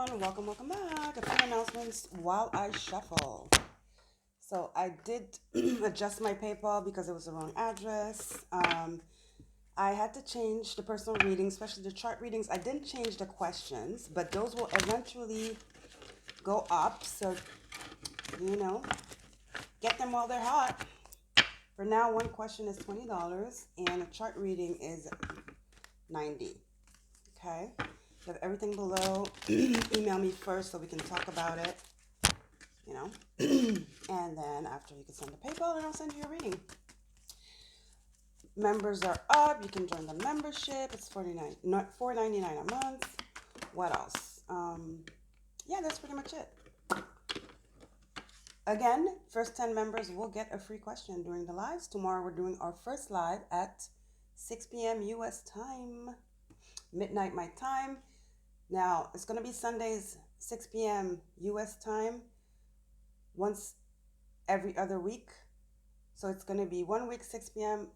everyone, welcome back. A few announcements while I shuffle. So I did adjust my PayPal because it was the wrong address. I had to change the personal readings, especially the chart readings. I didn't change the questions, but those will eventually go up. So, you know, get them while they're hot. For now, one question is $20 and a chart reading is $90. Okay? You have everything below. Email me first so we can talk about it. And then after you can send the PayPal and I'll send you a reading. Members are up. You can join the membership. It's $4.99 a month. What else? Yeah, that's pretty much it. Again, first 10 members will get a free question during the lives. Tomorrow we're doing our first live at 6 p.m. US time, midnight my time. Now, it's going to be Sundays, 6 p.m. US time, once every other week. So it's going to be 1 week, 6 p.m.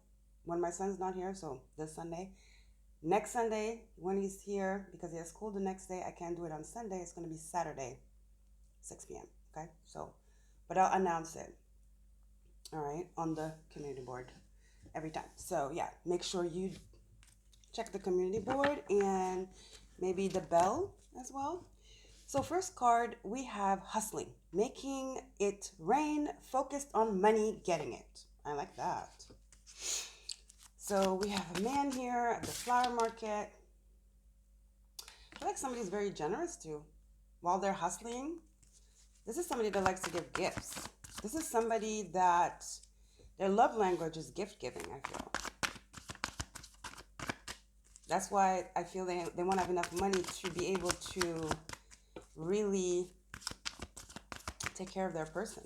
when my son's not here, so this Sunday. Next Sunday, when he's here, because he has school the next day, I can't do it on Sunday. It's going to be Saturday, 6 p.m. Okay, so, but I'll announce it, all right, on the community board every time. So yeah, make sure you check the community board and maybe the bell as well. So first card, we have hustling, making it rain, focused on money, getting it. I like that. So we have a man here at the flower market. I feel like somebody's very generous too. While they're hustling, this is somebody that likes to give gifts. This is somebody that their love language is gift giving, I feel. That's why I feel they won't have enough money to be able to really take care of their person.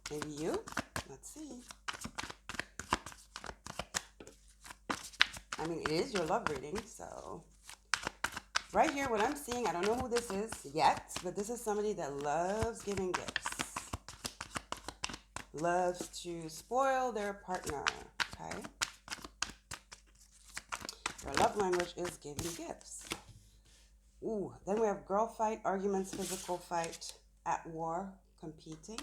Maybe you? Let's see. I mean, it is your love reading, so right here, what I'm seeing, I don't know who this is yet, but this is somebody that loves giving gifts. Loves to spoil their partner, okay? Their love language is giving gifts. Ooh, then we have girl fight, arguments, physical fight, at war, competing.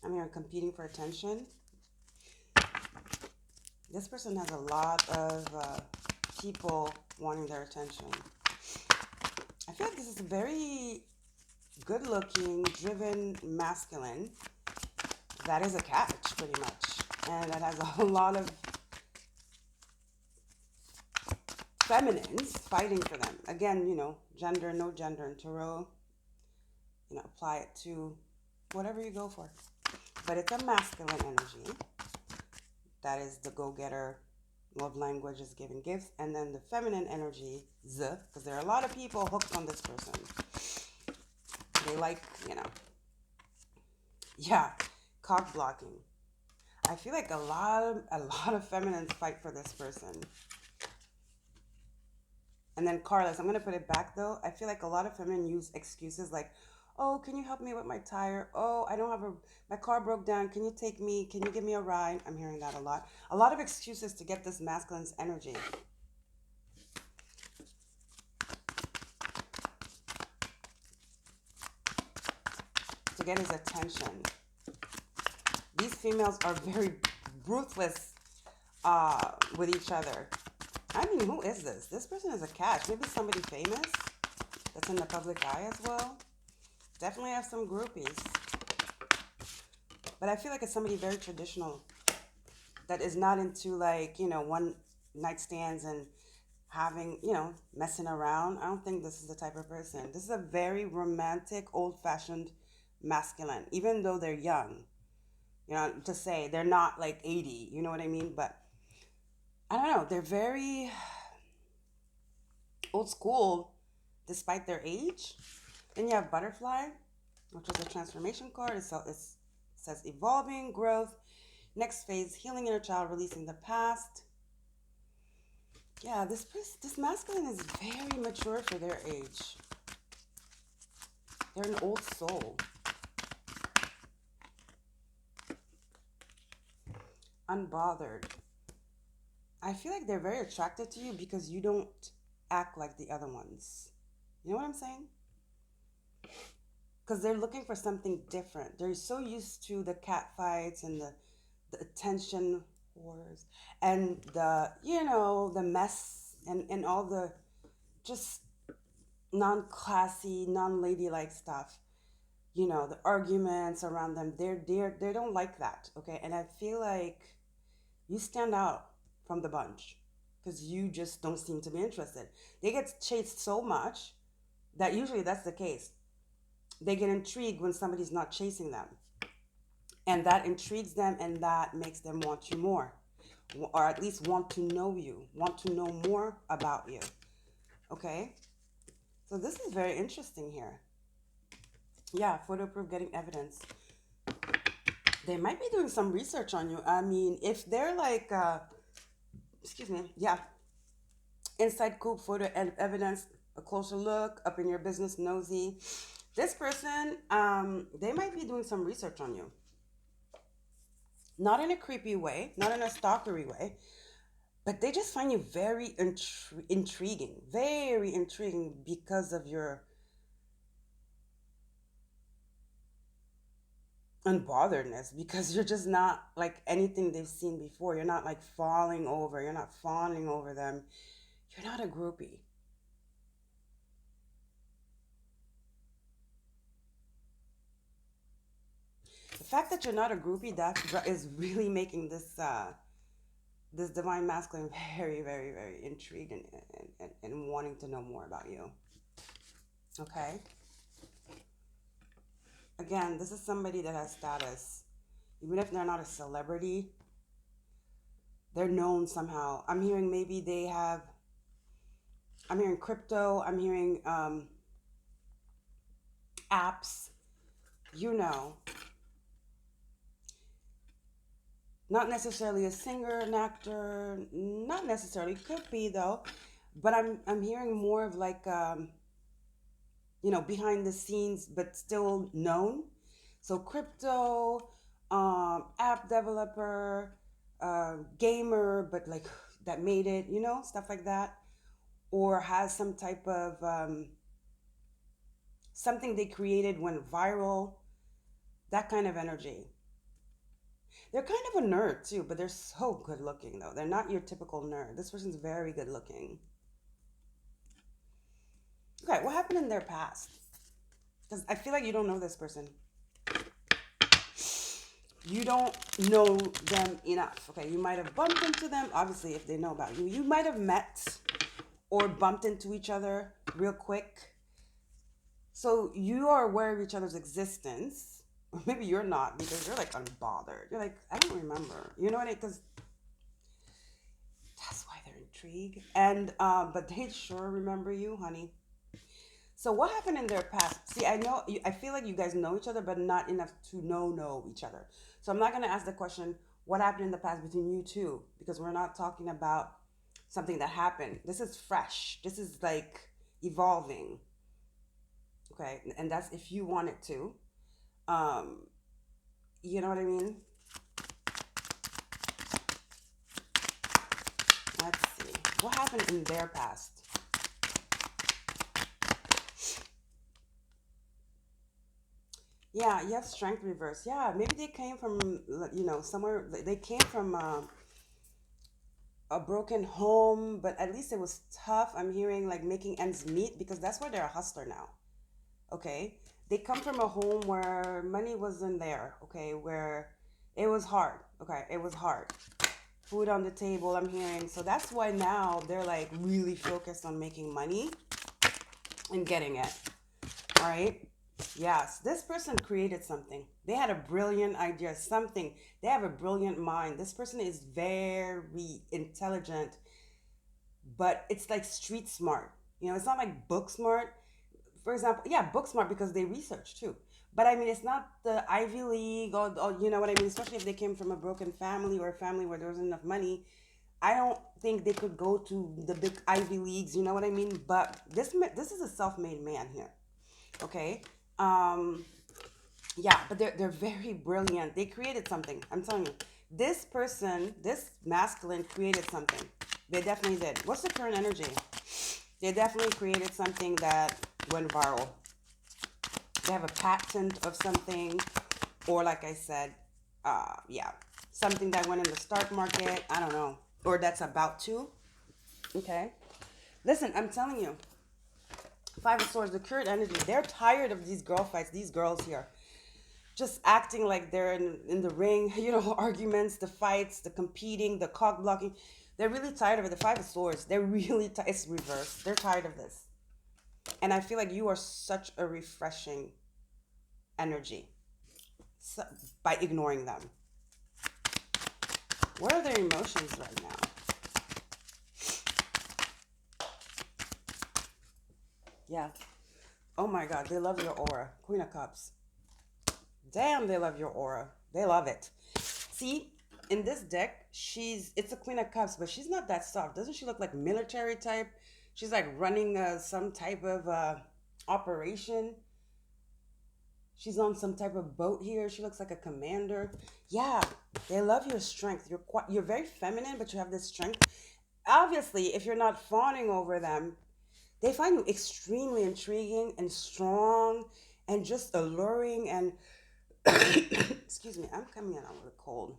I'm here competing for attention. This person has a lot of people wanting their attention. I feel like this is a very good-looking, driven masculine that is a catch, pretty much. And that has a lot of feminines fighting for them. Again, gender, no gender in tarot. Apply it to whatever you go for. But it's a masculine energy. That is the go-getter. Love language is giving gifts. And then the feminine energy, because there are a lot of people hooked on this person. They like, cock blocking. I feel like a lot of feminines fight for this person. And then carless, I'm going to put it back though. I feel like a lot of feminine use excuses like, oh, can you help me with my tire? Oh, I don't have my car broke down. Can you take me? Can you give me a ride? I'm hearing that a lot. A lot of excuses to get this masculine's energy. To get his attention. These females are very ruthless with each other. I mean, who is this? This person is a catch. Maybe somebody famous that's in the public eye as well. Definitely have some groupies. But I feel like it's somebody very traditional that is not into one night stands and having, messing around. I don't think this is the type of person. This is a very romantic, old-fashioned masculine, even though they're young. To say they're not like 80, you know what I mean? But I don't know, they're very old school despite their age. Then you have butterfly, which is a transformation card. It says evolving, growth, next phase, healing inner child, releasing the past. Yeah, this masculine is very mature for their age. They're an old soul. Unbothered. I feel like they're very attracted to you because you don't act like the other ones. You know what I'm saying? Because they're looking for something different. They're so used to the cat fights and the attention wars and the, the mess and all the just non-classy, non-ladylike stuff. The arguments around them. They don't like that. Okay, and I feel like you stand out from the bunch because you just don't seem to be interested. They get chased so much that usually that's the case. They get intrigued when somebody's not chasing them, and that intrigues them, and that makes them want you more, or at least want to know you, want to know more about you. Okay, so this is very interesting here. Yeah, photo proof, getting evidence. They might be doing some research on you. I mean, if they're like, excuse me, yeah, inside coop photo and evidence, a closer look, up in your business, nosy. This person, they might be doing some research on you. Not in a creepy way, not in a stalkery way, but they just find you very very intriguing because of your unbotheredness, because you're just not like anything they've seen before. You're not like you're not fawning over them. You're not a groupie. The fact that you're not a groupie, that is really making this divine masculine very, very, very intrigued and wanting to know more about you. Okay? Again, this is somebody that has status. Even if they're not a celebrity, they're known somehow. I'm hearing maybe I'm hearing crypto, I'm hearing apps, you know. Not necessarily a singer, an actor, not necessarily, could be though. But I'm hearing more of like behind the scenes, but still known. So crypto, app developer, gamer, but like that made it, stuff like that, or has some type of something they created went viral, that kind of energy. They're kind of a nerd too, but they're so good looking though. They're not your typical nerd. This person's very good looking. Okay, what happened in their past? Because I feel like you don't know this person. You don't know them enough. Okay, you might have bumped into them, obviously, if they know about you. You might have met or bumped into each other real quick. So you are aware of each other's existence. Or maybe you're not, because you're like unbothered. You're like, I don't remember. You know what I mean? Because that's why they're intrigued. And but they sure remember you, honey. So what happened in their past? See, I feel like you guys know each other, but not enough to know each other. So I'm not gonna ask the question, what happened in the past between you two, because we're not talking about something that happened. This is fresh. This is like evolving. Okay, and that's if you want it to. Um, you know what I mean? Let's see. What happened in their past? Yeah, you have strength reverse. Yeah, maybe they came from, somewhere. They came from a broken home, but at least it was tough. I'm hearing like making ends meet, because that's why they're a hustler now. Okay, they come from a home where money wasn't there. Okay, where it was hard. Okay, it was hard. Food on the table, I'm hearing. So that's why now they're like really focused on making money and getting it. All right. Yes, this person created something. They had a brilliant idea, something. They have a brilliant mind. This person is very intelligent, but it's like street smart. It's not like book smart. For example, yeah, book smart because they research too. But I mean, it's not the Ivy League, or you know what I mean? Especially if they came from a broken family or a family where there wasn't enough money. I don't think they could go to the big Ivy Leagues, you know what I mean? But this is a self-made man here. Okay. Um, yeah, but they're very brilliant. They created something. I'm telling you, this person, this masculine created something. They definitely did. What's the current energy? They definitely created something that went viral. They have a patent of something, or like I said, yeah, something that went in the stock market. I don't know, or that's about to. Okay, listen, I'm telling you, Five of Swords, the cured energy. They're tired of these girl fights. These girls here, just acting like they're in the ring. You know, arguments, the fights, the competing, the cock blocking. They're really tired of it. The Five of Swords. They're really tired. It's reversed. They're tired of this, and I feel like you are such a refreshing energy, so, by ignoring them. What are their emotions right now? Yeah. Oh my God, they love your aura. Queen of Cups. Damn, they love your aura. They love it. See, in this deck, it's a Queen of Cups, but she's not that soft. Doesn't she look like military type? She's like running some type of operation. She's on some type of boat here. She looks like a commander. Yeah, they love your strength. You're very feminine, but you have this strength. Obviously, if you're not fawning over them, they find you extremely intriguing and strong and just alluring and excuse me, I'm coming in out with a cold.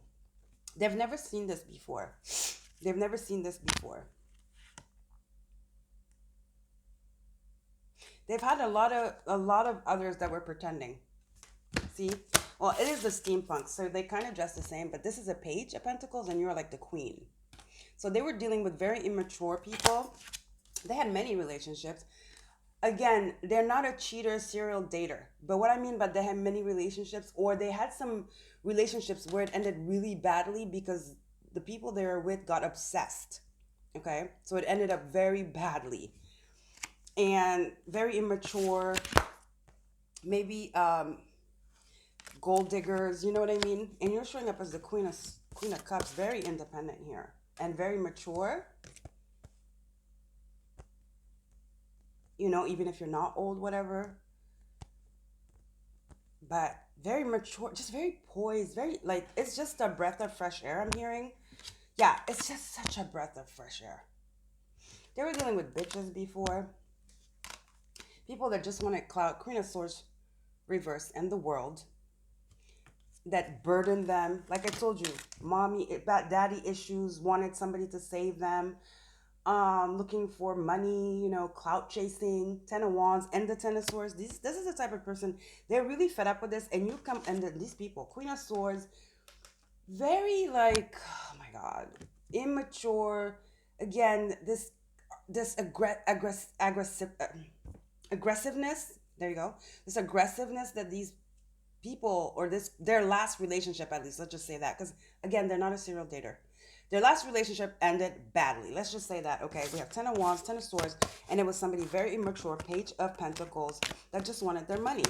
They've never seen this before. They've never seen this before. They've had a lot of others that were pretending. See? Well, it is the steampunk, so they kind of dress the same, but this is a page of pentacles and you're like the queen. So they were dealing with very immature people. They had many relationships. Again, they're not a cheater, serial dater. But what I mean by they had many relationships, or they had some relationships where it ended really badly because the people they were with got obsessed. Okay? So it ended up very badly. And very immature, maybe gold diggers, you know what I mean? And you're showing up as the Queen of Cups, very independent here and very mature. You know, even if you're not old, whatever. But very mature, just very poised, very like it's just a breath of fresh air I'm hearing. Yeah, it's just such a breath of fresh air. They were dealing with bitches before. People that just wanted clout, Queen of Swords reverse, and the world that burdened them. Like I told you, daddy issues, wanted somebody to save them, looking for money, you know, clout chasing, 10 of Wands, and the 10 of Swords. This is the type of person, they're really fed up with this, and you come, and these people, Queen of Swords, very like, oh my God, immature. Again, this aggressiveness. There you go. This aggressiveness that these people, or this their last relationship, at least let's just say that, because again, they're not a serial dater. Their last relationship ended badly, let's just say that. Okay, we have 10 of Wands, 10 of Swords, and it was somebody very immature, Page of Pentacles, that just wanted their money.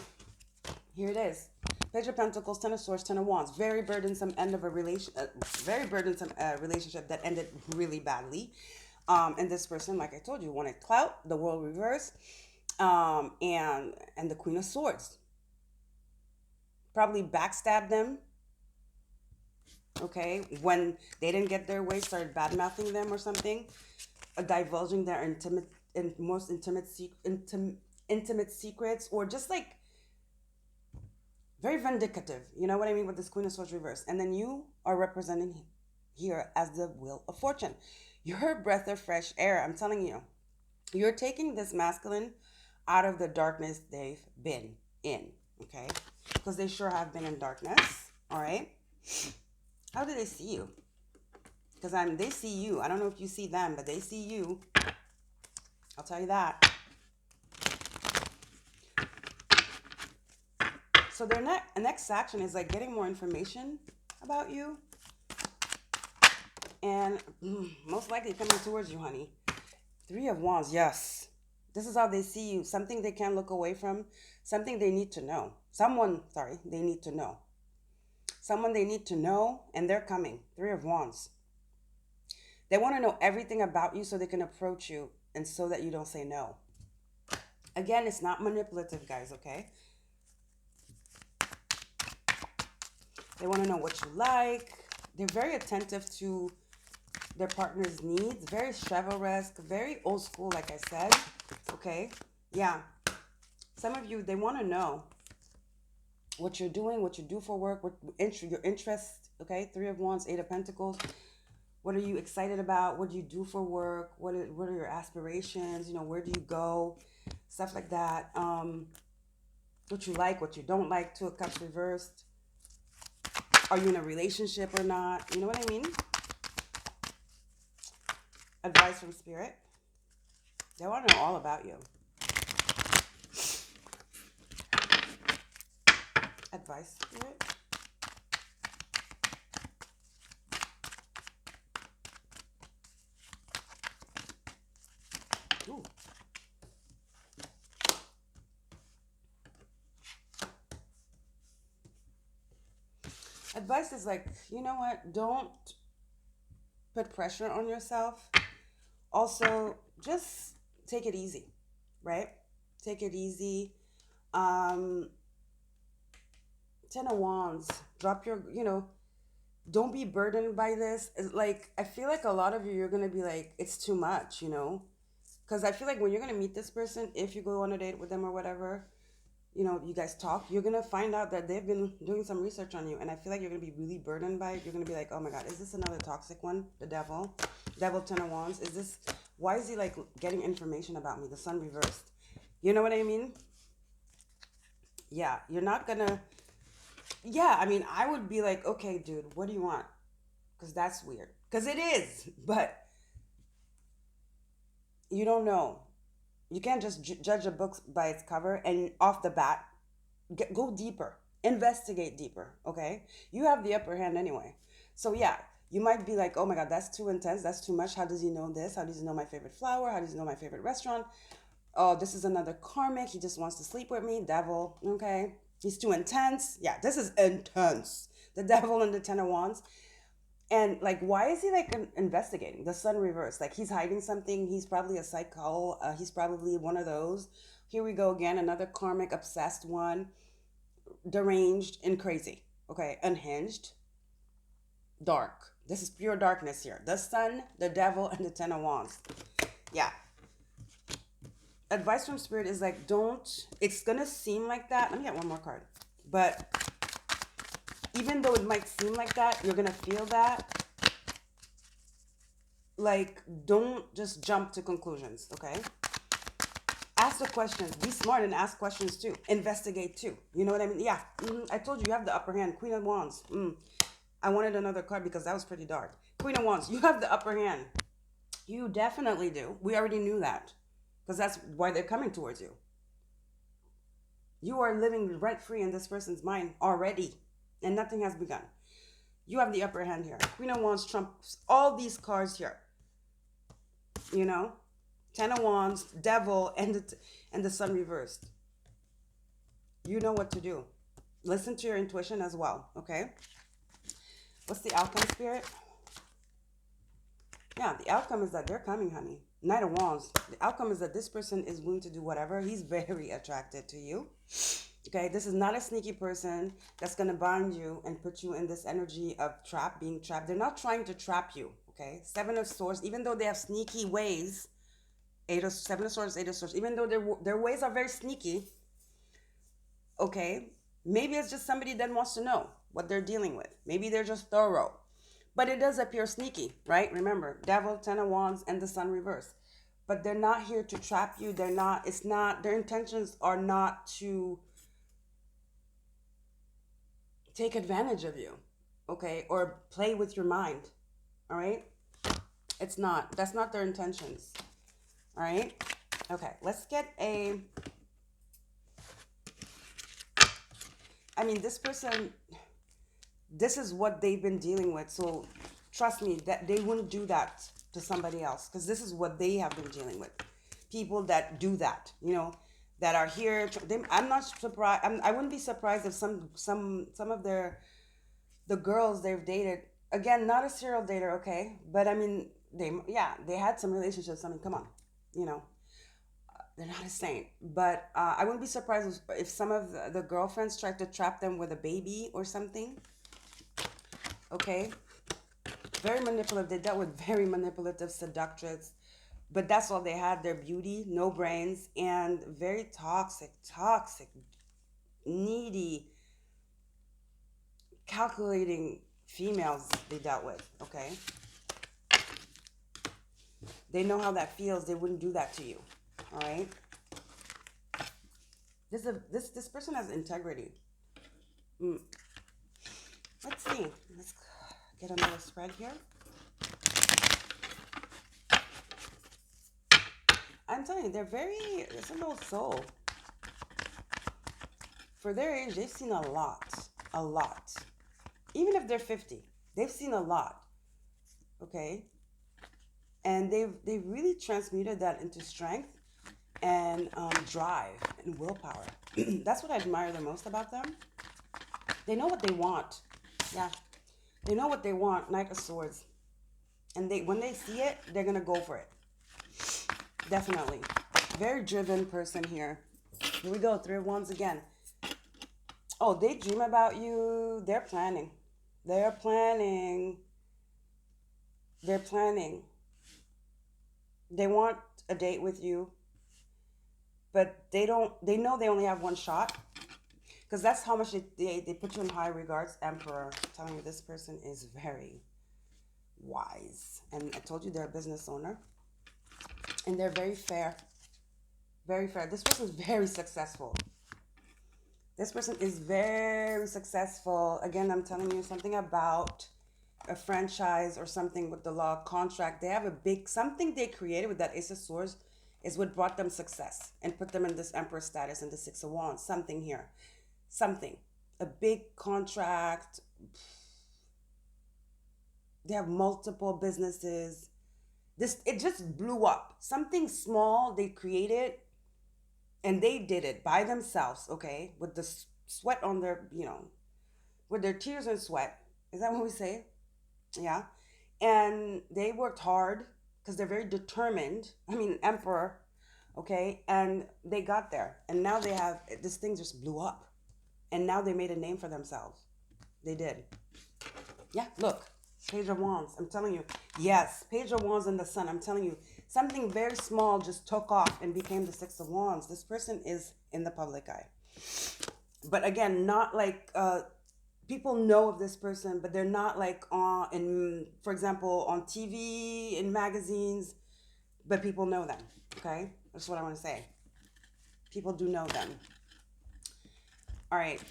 Here it is, Page of Pentacles, 10 of Swords, 10 of Wands. Very burdensome end of a very burdensome relationship that ended really badly. And this person, like I told you, wanted clout, the world reverse, and the Queen of Swords probably backstabbed them. Okay, when they didn't get their way, started bad mouthing them or something, divulging their most intimate secrets, or just like very vindicative. You know what I mean with this Queen of Swords reverse. And then you are representing here as the Wheel of Fortune. You're a breath of fresh air. I'm telling you, you're taking this masculine out of the darkness they've been in. Okay, because they sure have been in darkness. All right. How do they see you? Because they see you. I don't know if you see them, but they see you. I'll tell you that. So their next action is like getting more information about you, and most likely coming towards you, honey. 3 of Wands, yes. This is how they see you. Something they can't look away from. Something they need to know. They need to know. Someone they need to know, and they're coming. 3 of Wands. They want to know everything about you so they can approach you, and so that you don't say no. Again, it's not manipulative, guys, okay? They want to know what you like. They're very attentive to their partner's needs. Very chivalrous, very old school, like I said. Okay, yeah. Some of you, they want to know what you're doing, what you do for work, your interest. Okay, Three of Wands, Eight of Pentacles. What are you excited about? What do you do for work? What are your aspirations? You know, where do you go? Stuff like that. What you like, what you don't like. Two of Cups reversed. Are you in a relationship or not? You know what I mean? Advice from Spirit. They want to know all about you. Advice, Spirit. Ooh. Advice is like, you know what? Don't put pressure on yourself. Also, just take it easy, right? Take it easy. Um, Ten of Wands. Drop your, don't be burdened by this. It's like, I feel like a lot of you, you're going to be like, it's too much, Because I feel like when you're going to meet this person, if you go on a date with them or whatever, you guys talk, you're going to find out that they've been doing some research on you. And I feel like you're going to be really burdened by it. You're going to be like, oh my God, is this another toxic one? The devil. Devil, Ten of Wands. Why is he like getting information about me? The Sun reversed. You know what I mean? Yeah, you're not going to. Yeah, I mean, I would be like, okay, dude, what do you want? Because that's weird. Because it is. But you don't know. You can't just judge a book by its cover and off the bat go deeper, investigate deeper. Okay, you have the upper hand anyway. So yeah, you might be like, oh my God, that's too intense, that's too much. How does he know this? How does he know my favorite flower? How does he know my favorite restaurant? Oh, this is another karmic, he just wants to sleep with me. Devil. Okay, he's too intense. Yeah, this is intense. The devil and the Ten of Wands. And like, why is he like investigating? The Sun reversed. Like, he's hiding something. He's probably a psycho. He's probably one of those. Here we go again. Another karmic obsessed one. Deranged and crazy. Okay. Unhinged. Dark. This is pure darkness here. The Sun, the devil, and the Ten of Wands. Yeah. Advice from Spirit is like, don't. It's going to seem like that. Let me get one more card. But even though it might seem like that, you're going to feel that. Like, don't just jump to conclusions, okay? Ask the questions. Be smart and ask questions too. Investigate too. You know what I mean? Yeah. I told you, you have the upper hand. Queen of Wands. I wanted another card because that was pretty dark. Queen of Wands. You have the upper hand. You definitely do. We already knew that. Because that's why they're coming towards you. You are living rent-free in this person's mind already. And nothing has begun. You have the upper hand here. Queen of Wands trumps all these cards here. Ten of Wands, devil, and the Sun reversed. You know what to do. Listen to your intuition as well, okay? What's the outcome, Spirit? Yeah, the outcome is that they're coming, honey. Knight of Wands. The outcome is that this person is willing to do whatever. He's very attracted to you. Okay, this is not a sneaky person that's going to bind you and put you in this energy of being trapped. They're not trying to trap you, okay? Seven of Swords, even though they have sneaky ways, Seven of Swords, Eight of Swords, even though their ways are very sneaky, okay? Maybe it's just somebody that wants to know what they're dealing with. Maybe they're just thorough. But it does appear sneaky, right? Remember, Devil, Ten of Wands, and the Sun reversed. But they're not here to trap you. Their intentions are not to take advantage of you, okay? Or play with your mind, all right? It's not. That's not their intentions, all right? Okay, let's get this person, this is what they've been dealing with. So trust me that they wouldn't do that to somebody else because this is what they have been dealing with. People that do that, that are here. I'm not surprised. I wouldn't be surprised if some of the girls they've dated, again, not a serial dater, okay? But they had some relationships. Come on, they're not a saint. But I wouldn't be surprised if some of the girlfriends tried to trap them with a baby or something. Okay. Very manipulative. They dealt with very manipulative seductress, but that's all they had, their beauty, no brains, and very toxic, needy, calculating females they dealt with. Okay, they know how that feels. They wouldn't do that to you. All right. This person has integrity. Mm. Let's see. Let's get another spread here. I'm telling you, there's a little soul. For their age, they've seen a lot. A lot. Even if they're 50, they've seen a lot. Okay? And they've really transmuted that into strength and drive and willpower. That's what I admire the most about them. They know what they want. Yeah. They know what they want, Knight of Swords. And when they see it, they're going to go for it. Definitely. Very driven person here. Here we go. Three of Wands again. Oh, they dream about you. They're planning. They're planning. They're planning. They want a date with you. But they know they only have one shot. Because that's how much they put you in high regards. Emperor. I'm telling you, this person is very wise. And I told you they're a business owner. And they're very fair. Very fair. This person is very successful. This person is very successful. Again, I'm telling you something about a franchise or something with the law contract. They have a big, something they created with that Ace of Swords is what brought them success and put them in this Emperor status and the Six of Wands. Something here. Something. A big contract. They have multiple businesses. It just blew up. Something small they created. And they did it by themselves, okay? With the sweat on their, with their tears and sweat. Is that what we say? Yeah. And they worked hard because they're very determined. I mean, Emperor, okay? And they got there. And now this thing just blew up. And now they made a name for themselves. They did. Yeah, look. Page of Wands. I'm telling you. Yes, Page of Wands and the Sun. I'm telling you. Something very small just took off and became the Six of Wands. This person is in the public eye. But again, not like people know of this person, but they're not like for example, on TV, in magazines, but people know them. Okay? That's what I want to say. People do know them. All right.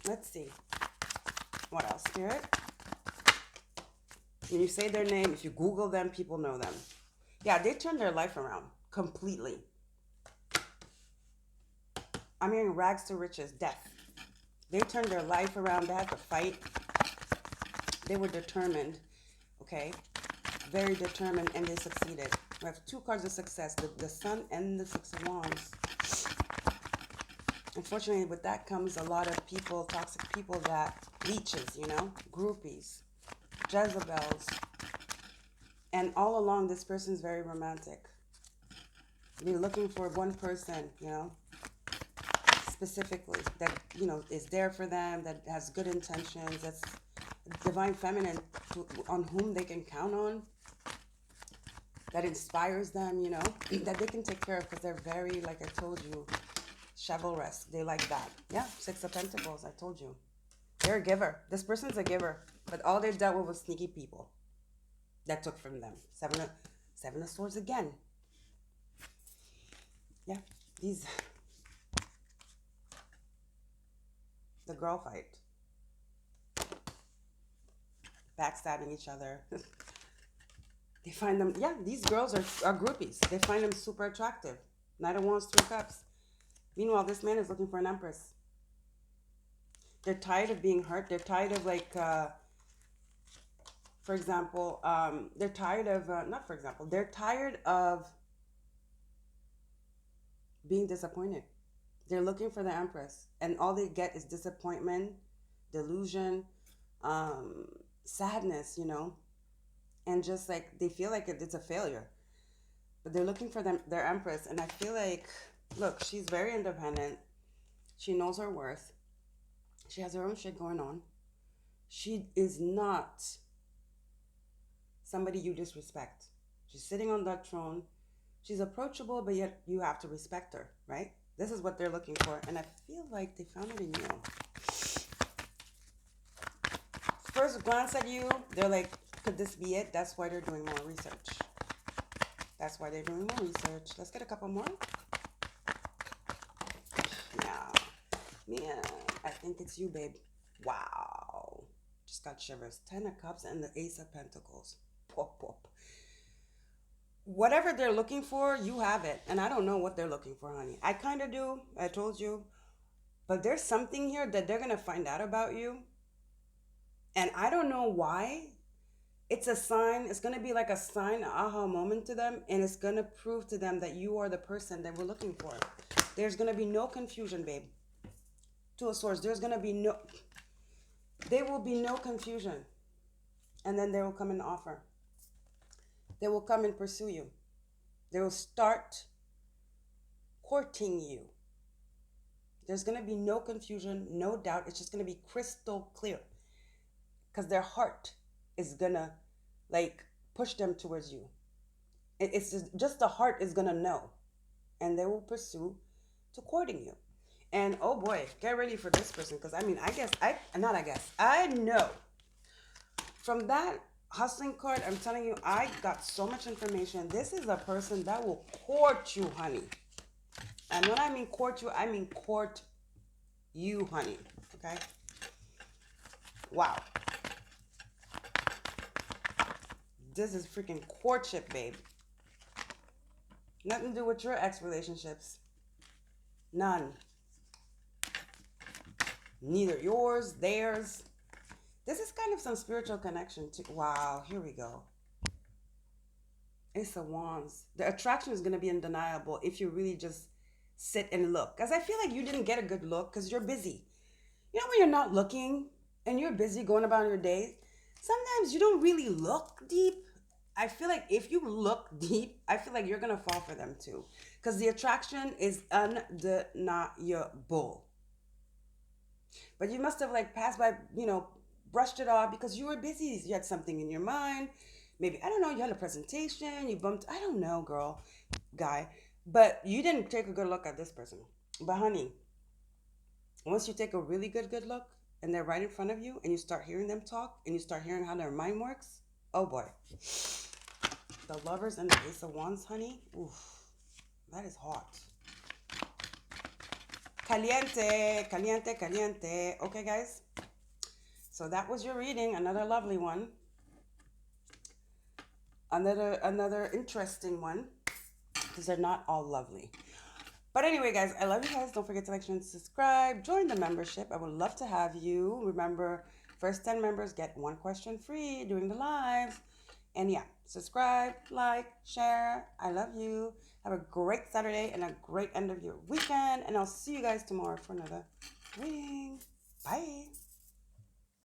Let's see. What else, Spirit? When you say their name, if you Google them, people know them. Yeah, they turned their life around completely. I'm hearing rags to riches, death. They turned their life around. They had to fight. They were determined, okay? Very determined, and they succeeded. We have two cards of success, the Sun and the Six of Wands. Unfortunately, with that comes a lot of people, toxic people that leeches, groupies, Jezebels. And all along, this person's very romantic. You're looking for one person, specifically, that, is there for them, that has good intentions, that's divine feminine, on whom they can count on, that inspires them, that they can take care of, because they're very, like I told you, chivalrous. They like that. Yeah, Six of Pentacles, I told you. They're a giver. This person's a giver, but all they've dealt with was sneaky people that took from them. Seven of Swords again. Yeah, the girl fight. Backstabbing each other. They find them, these girls are groupies. They find them super attractive. Knight of Wands, Three Cups. Meanwhile, this man is looking for an Empress. They're tired of being hurt. They're tired of for example, they're tired of, they're tired of being disappointed. They're looking for the Empress, and all they get is disappointment, delusion, sadness, and just like they feel like it's a failure. But they're looking for their Empress, and I feel like, look, she's very independent. She knows her worth. She has her own shit going on. She is not somebody you disrespect. She's sitting on that throne. She's approachable, but yet you have to respect her, right? This is what they're looking for. And I feel like they found it in you. First glance at you, they're like, could this be it? That's why they're doing more research. That's why they're doing more research. Let's get a couple more. Yeah. Yeah. I think it's you, babe. Wow. Just got shivers. 10 of Cups and the Ace of Pentacles. Pop, pop. Whatever they're looking for, you have it. And I don't know what they're looking for, honey. I kind of do. I told you. But there's something here that they're going to find out about you. And I don't know why. It's a sign. It's going to be like a sign, aha moment to them. And it's going to prove to them that you are the person that we're looking for. There's going to be no confusion, babe. Two of Swords. There's going to be no... There will be no confusion. And then they will come and offer. They will come and pursue you. They will start courting you. There's going to be no confusion, no doubt. It's just going to be crystal clear. Because their heart is going to, like, push them towards you. It's just the heart is going to know. And they will pursue to courting you. And, oh boy, get ready for this person. Because, I mean, I know. From that hustling card, I'm telling you, I got so much information. This is a person that will court you, honey. And when I mean court you, I mean court you, honey. Okay? Wow. This is freaking courtship, babe. Nothing to do with your ex relationships. None. Neither yours, theirs. This is kind of some spiritual connection too. Wow, here we go. Ace of Wands. The attraction is going to be undeniable if you really just sit and look. Because I feel like you didn't get a good look because you're busy. You know when you're not looking and you're busy going about your day? Sometimes you don't really look deep. I feel like if you look deep, I feel like you're going to fall for them too. Because the attraction is undeniable. But you must have like passed by, brushed it off because you were busy. You had something in your mind. Maybe, I don't know, you had a presentation, you bumped, I don't know, girl, guy. But you didn't take a good look at this person. But honey, once you take a really good look and they're right in front of you and you start hearing them talk and you start hearing how their mind works, oh boy. The Lovers and the Ace of Wands, honey, oof, that is hot. Caliente, caliente, caliente. Okay, guys. So that was your reading. Another lovely one. Another interesting one. Because they're not all lovely. But anyway, guys, I love you guys. Don't forget to like, share, and subscribe. Join the membership. I would love to have you. Remember, first 10 members get 1 question free during the lives. And yeah, subscribe, like, share. I love you. Have a great Saturday and a great end of your weekend. And I'll see you guys tomorrow for another reading. Bye.